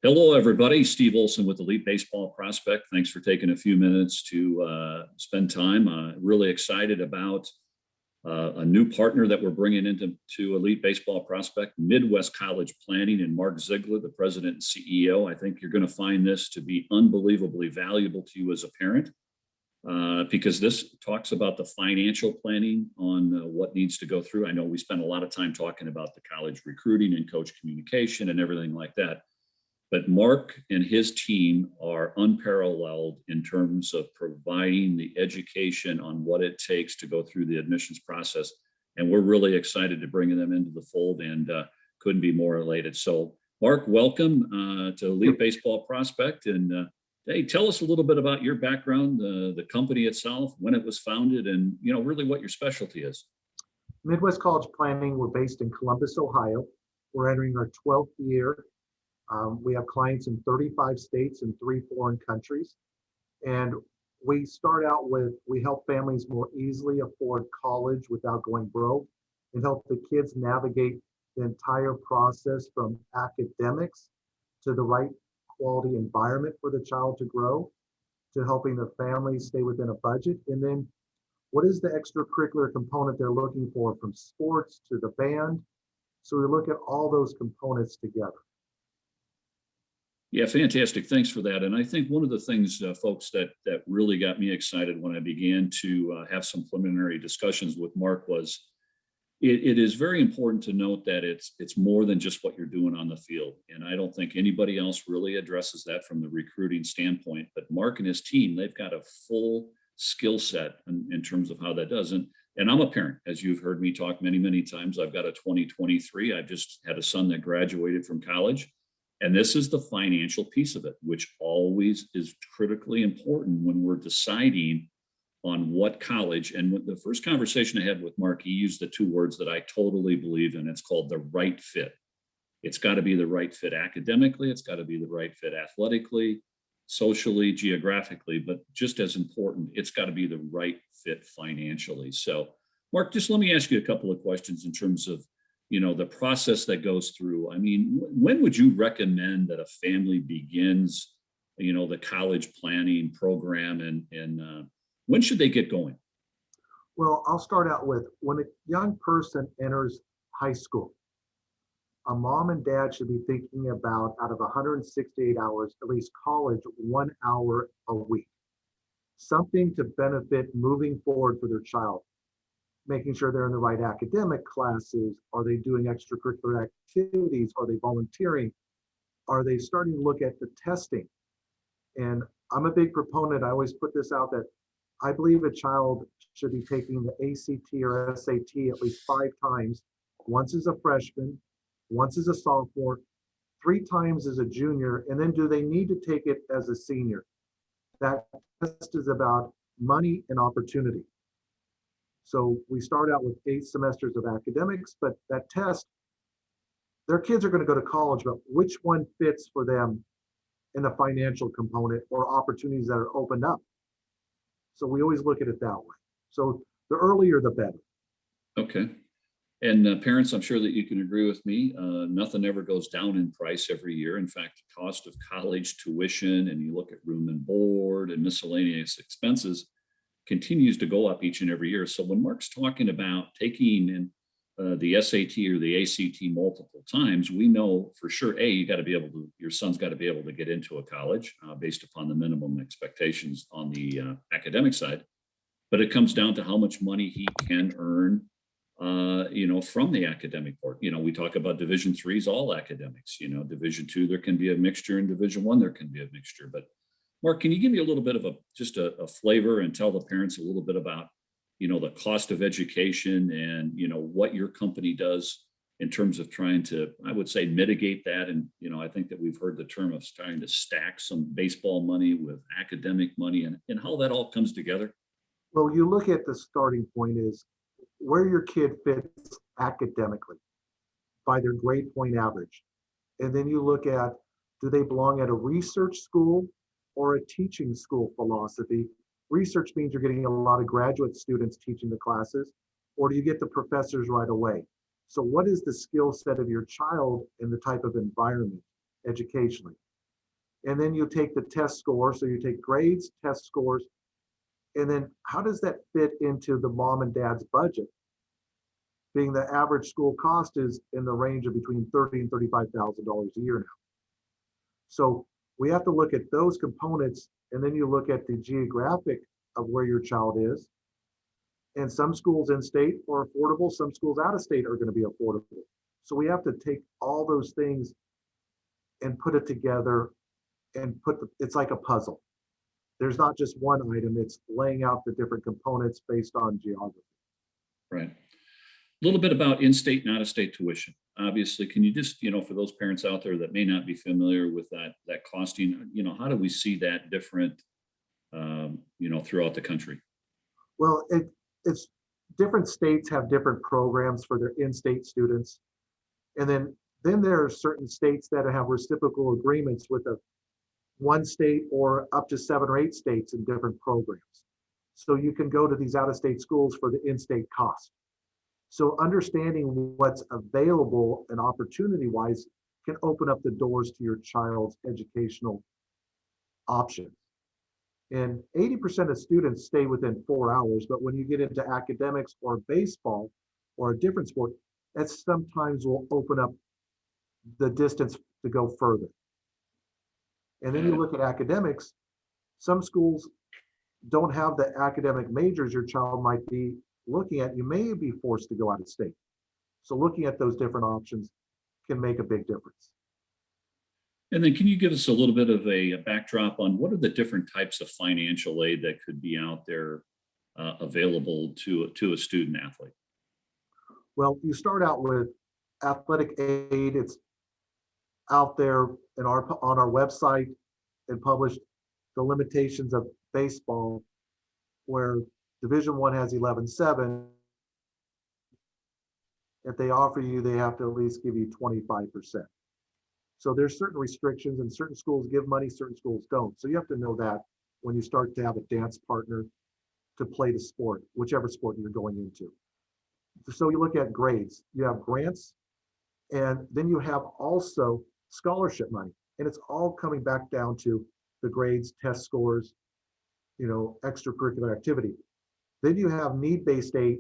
Hello, everybody. Steve Olson with Elite Baseball Prospect. Thanks for taking a few minutes to spend time. Really excited about a new partner that we're bringing into Elite Baseball Prospect, Midwest College Planning, and Marc Ziegler, the president and CEO. I think you're going to find this to be unbelievably valuable to you as a parent because this talks about the financial planning on what needs to go through. I know we spent a lot of time talking about the college recruiting and coach communication and everything like that. But Marc and his team are unparalleled in terms of providing the education on what it takes to go through the admissions process. And we're really excited to bring them into the fold and couldn't be more elated. So Marc, welcome to Elite Baseball Prospect. And hey, tell us a little bit about your background, the company itself, when it was founded, and really what your specialty is. Midwest College Planning, we're based in Columbus, Ohio. We're entering our 12th year. We have clients in 35 states and 3 foreign countries. And we start out with, we help families more easily afford college without going broke and help the kids navigate the entire process from academics to the right quality environment for the child to grow, to helping the family stay within a budget. And then what is the extracurricular component they're looking for, from sports to the band? So we look at all those components together. Yeah, fantastic. Thanks for that. And I think one of the things, folks, that really got me excited when I began to have some preliminary discussions with Marc was it is very important to note that it's more than just what you're doing on the field. And I don't think anybody else really addresses that from the recruiting standpoint. But Marc and his team, they've got a full skill set in terms of how that does. And I'm a parent, as you've heard me talk many, many times. I've got a 2023. I just had a son that graduated from college. And this is the financial piece of it, which always is critically important when we're deciding on what college. And the first conversation I had with Marc, he used the 2 words that I totally believe in. It's called the right fit. It's got to be the right fit academically. It's got to be the right fit athletically, socially, geographically. But just as important, it's got to be the right fit financially. So, Marc, just let me ask you a couple of questions in terms of the process that goes through. I mean, when would you recommend that a family begins, the college planning program, and when should they get going? Well, I'll start out with, when a young person enters high school, a mom and dad should be thinking about, out of 168 hours, at least college 1 hour a week. Something to benefit moving forward for their child. Making sure they're in the right academic classes. Are they doing extracurricular activities? Are they volunteering? Are they starting to look at the testing? And I'm a big proponent, I always put this out, that I believe a child should be taking the ACT or SAT at least 5 times, once as a freshman, once as a sophomore, 3 times as a junior, and then do they need to take it as a senior? That test is about money and opportunity. So we start out with 8 semesters of academics, but that test, their kids are going to go to college, but which one fits for them in the financial component or opportunities that are opened up? So we always look at it that way. So the earlier, the better. Okay. And parents, I'm sure that you can agree with me. Nothing ever goes down in price every year. In fact, the cost of college tuition, and you look at room and board and miscellaneous expenses, continues to go up each and every year. So when Marc's talking about taking in the SAT or the ACT multiple times, we know for sure, your son's got to be able to get into a college based upon the minimum expectations on the academic side. But it comes down to how much money he can earn, from the academic part. We talk about Division III's all academics. Division II, there can be a mixture. In Division I, there can be a mixture. But Marc, can you give me a little bit of a flavor and tell the parents a little bit about, the cost of education and, what your company does in terms of trying to, I would say, mitigate that. And, I think that we've heard the term of trying to stack some baseball money with academic money and how that all comes together. Well, you look at the starting point is where your kid fits academically by their grade point average. And then you look at, do they belong at a research school or a teaching school philosophy? Research means you're getting a lot of graduate students teaching the classes, or do you get the professors right away? So what is the skill set of your child in the type of environment educationally? And then you take the test score. So you take grades, test scores, and then how does that fit into the mom and dad's budget? Being the average school cost is in the range of between $30,000 and $35,000 a year now. So we have to look at those components, and then you look at the geographic of where your child is. And some schools in state are affordable, some schools out of state are going to be affordable. So we have to take all those things and put it together and it's like a puzzle. There's not just one item, it's laying out the different components based on geography. Right. A little bit about in-state and out-of-state tuition. Obviously, can you just, for those parents out there that may not be familiar with that costing, how do we see that different, throughout the country? Well, it's different states have different programs for their in-state students. And then there are certain states that have reciprocal agreements with one state or up to 7 or 8 states in different programs. So you can go to these out-of-state schools for the in-state cost. So understanding what's available and opportunity-wise can open up the doors to your child's educational options. And 80% of students stay within 4 hours, but when you get into academics or baseball or a different sport, that sometimes will open up the distance to go further. And then you look at academics, some schools don't have the academic majors your child might be looking at. You may be forced to go out of state. So looking at those different options can make a big difference. And then can you give us a little bit of a backdrop on what are the different types of financial aid that could be out there available to a student athlete? Well, you start out with athletic aid. It's out there on our website and published the limitations of baseball, where Division I has 11.7. If they offer you, they have to at least give you 25%. So there's certain restrictions, and certain schools give money, certain schools don't. So you have to know that when you start to have a dance partner to play the sport, whichever sport you're going into. So you look at grades, you have grants, and then you have also scholarship money. And it's all coming back down to the grades, test scores, extracurricular activity. Then you have need-based aid,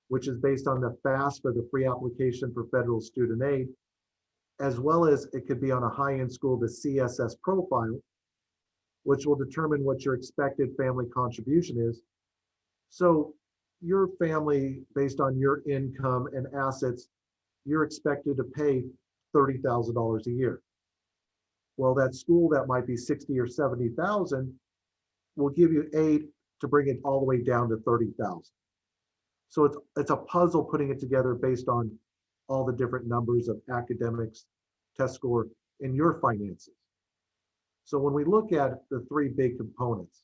which is based on the FAFSA, the free application for federal student aid, as well as it could be on a high-end school, the CSS profile, which will determine what your expected family contribution is. So your family, based on your income and assets, you're expected to pay $30,000 a year. Well, that school that might be 60 or 70,000 will give you aid to bring it all the way down to 30,000. So it's a puzzle putting it together based on all the different numbers of academics, test score, and your finances. So when we look at the 3 big components,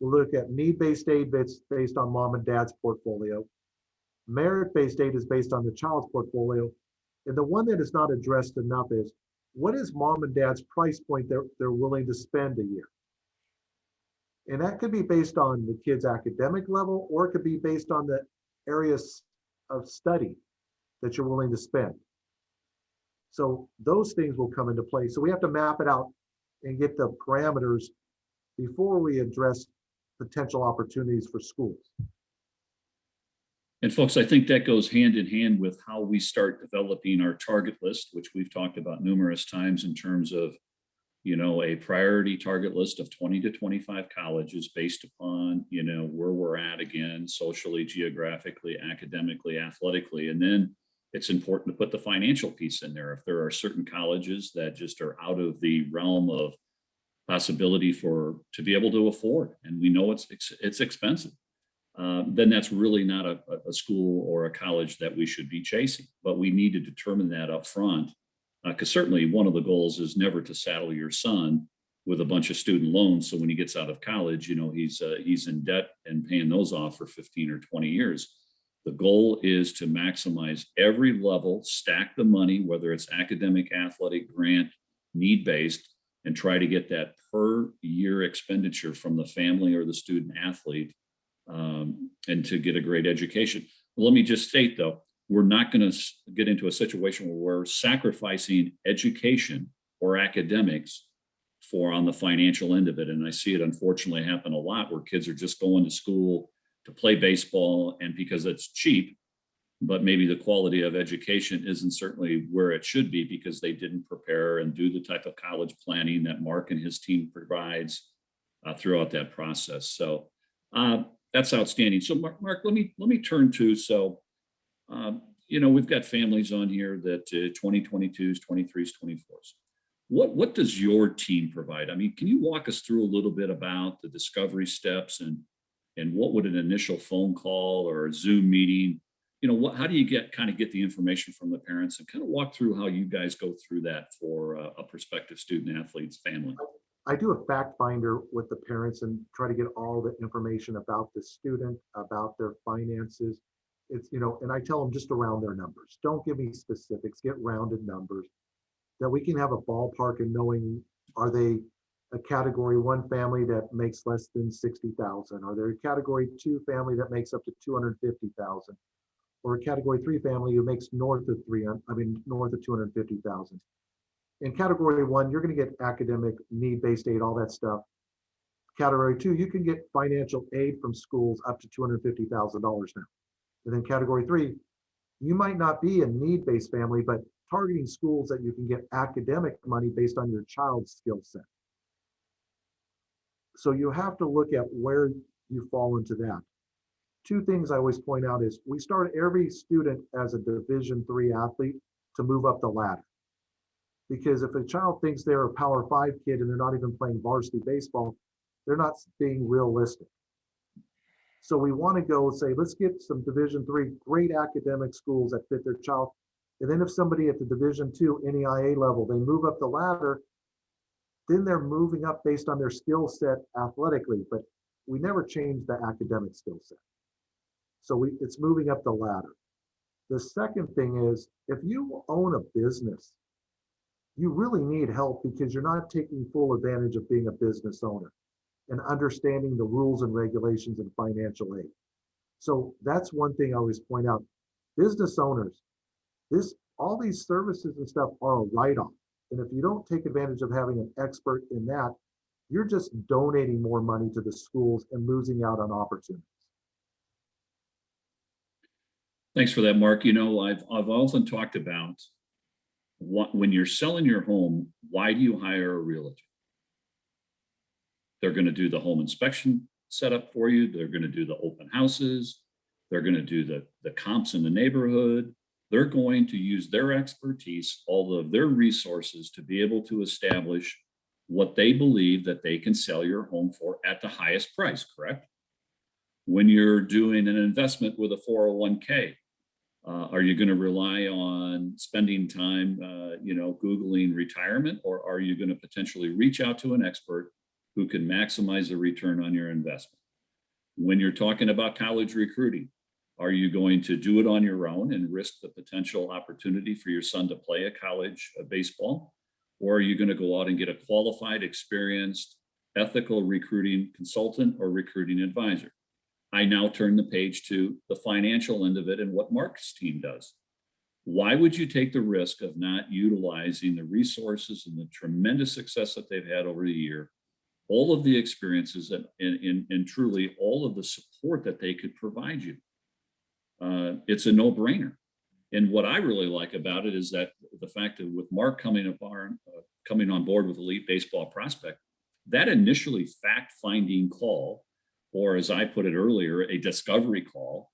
we look at need-based aid that's based on mom and dad's portfolio. Merit-based aid is based on the child's portfolio. And the one that is not addressed enough is, what is mom and dad's price point they're willing to spend a year? And that could be based on the kid's academic level, or it could be based on the areas of study that you're willing to spend. So those things will come into play. So we have to map it out and get the parameters before we address potential opportunities for schools. And folks, I think that goes hand in hand with how we start developing our target list, which we've talked about numerous times in terms of, a priority target list of 20 to 25 colleges based upon, where we're at again, socially, geographically, academically, athletically. And then it's important to put the financial piece in there. If there are certain colleges that just are out of the realm of possibility to be able to afford, and we know it's expensive, then that's really not a school or a college that we should be chasing. But we need to determine that up front, because certainly one of the goals is never to saddle your son with a bunch of student loans. So when he gets out of college, he's in debt and paying those off for 15 or 20 years. The goal is to maximize every level, stack the money, whether it's academic, athletic, grant, need-based, and try to get that per year expenditure from the family or the student athlete, and to get a great education. Let me just state, though, we're not going to get into a situation where we're sacrificing education or academics for on the financial end of it. And I see it unfortunately happen a lot where kids are just going to school to play baseball, and because it's cheap, but maybe the quality of education isn't certainly where it should be because they didn't prepare and do the type of college planning that Mark and his team provides throughout that process. So that's outstanding. So Mark, let me turn to, so we've got families on here that 2022s, 23s, 24s. What does your team provide? I mean, can you walk us through a little bit about the discovery steps and what would an initial phone call or a Zoom meeting, how do you get the information from the parents, and kind of walk through how you guys go through that for a prospective student athlete's family? I do a fact finder with the parents and try to get all the information about the student, about their finances. And I tell them just around their numbers. Don't give me specifics, get rounded numbers that we can have a ballpark in knowing, are they a category 1 family that makes less than 60,000? Are they a category 2 family that makes up to 250,000? Or a category 3 family who makes north of 250,000? In category 1, you're going to get academic need-based aid, all that stuff. Category 2, you can get financial aid from schools up to $250,000 now. And then category 3, you might not be a need-based family, but targeting schools that you can get academic money based on your child's skill set. So you have to look at where you fall into that. 2 things I always point out is we start every student as a Division III athlete to move up the ladder. Because if a child thinks they're a Power 5 kid and they're not even playing varsity baseball, they're not being realistic. So we want to go say, let's get some Division III great academic schools that fit their child. And then if somebody at the Division II NEIA level, they move up the ladder, then they're moving up based on their skill set athletically, but we never change the academic skill set. So it's moving up the ladder. The second thing is, if you own a business, you really need help because you're not taking full advantage of being a business owner and understanding the rules and regulations and financial aid. So that's one thing I always point out. Business owners, all these services and stuff are a write-off. And if you don't take advantage of having an expert in that, you're just donating more money to the schools and losing out on opportunities. Thanks for that, Mark. I've often talked about when you're selling your home, why do you hire a realtor? They're going to do the home inspection setup for you. They're going to do the open houses. They're going to do the comps in the neighborhood. They're going to use their expertise, all of their resources to be able to establish what they believe that they can sell your home for at the highest price, correct? When you're doing an investment with a 401k, are you going to rely on spending time, Googling retirement, or are you going to potentially reach out to an expert who can maximize the return on your investment? When you're talking about college recruiting, are you going to do it on your own and risk the potential opportunity for your son to play a college baseball? Or are you going to go out and get a qualified, experienced, ethical recruiting consultant or recruiting advisor? I now turn the page to the financial end of it and what Mark's team does. Why would you take the risk of not utilizing the resources and the tremendous success that they've had over the year, all of the experiences and truly all of the support that they could provide you? It's a no-brainer. And what I really like about it is that the fact that with Mark coming on board with Elite Baseball Prospect, that initially fact-finding call, or as I put it earlier, a discovery call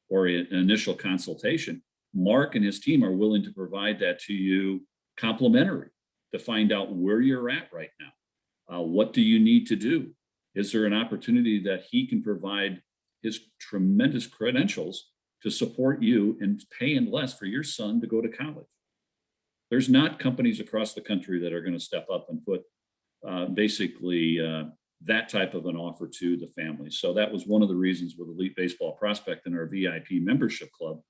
or an initial consultation, Mark and his team are willing to provide that to you complimentary to find out where you're at right now. What do you need to do? Is there an opportunity that he can provide his tremendous credentials to support you and paying less for your son to go to college? There's not companies across the country that are going to step up and put that type of an offer to the family. So that was one of the reasons with Elite Baseball Prospect and our VIP membership club,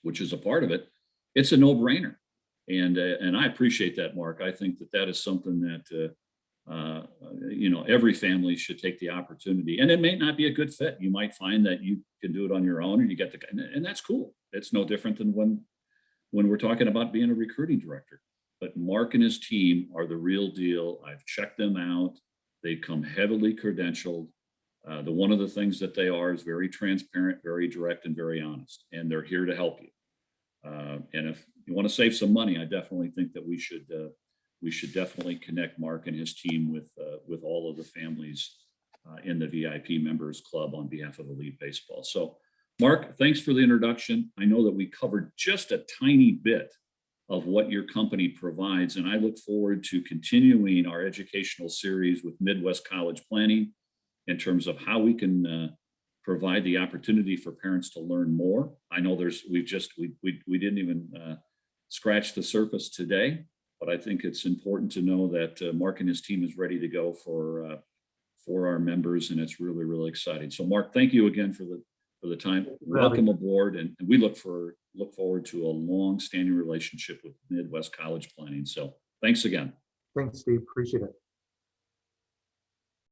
which is a part of it. It's a no-brainer. And I appreciate that, Mark. I think that is something that, every family should take the opportunity. And it may not be a good fit. You might find that you can do it on your own and you get and that's cool. It's no different than when we're talking about being a recruiting director. but Mark and his team are the real deal. I've checked them out. They come heavily credentialed. One of the things that they are is very transparent, very direct, and very honest, and they're here to help you. And if you want to save some money, I definitely think that we should definitely connect Mark and his team with all of the families in the VIP Members Club on behalf of Elite Baseball. So, Mark, thanks for the introduction. I know that we covered just a tiny bit of what your company provides, and I look forward to continuing our educational series with Midwest College Planning in terms of how we can provide the opportunity for parents to learn more. I know we didn't even scratch the surface today, but I think it's important to know that Mark and his team is ready to go for our members, and it's really, really exciting. So, Mark, thank you again for the time. Welcome aboard, and we look forward to a long-standing relationship with Midwest College Planning. So, thanks again. Thanks, Steve. Appreciate it.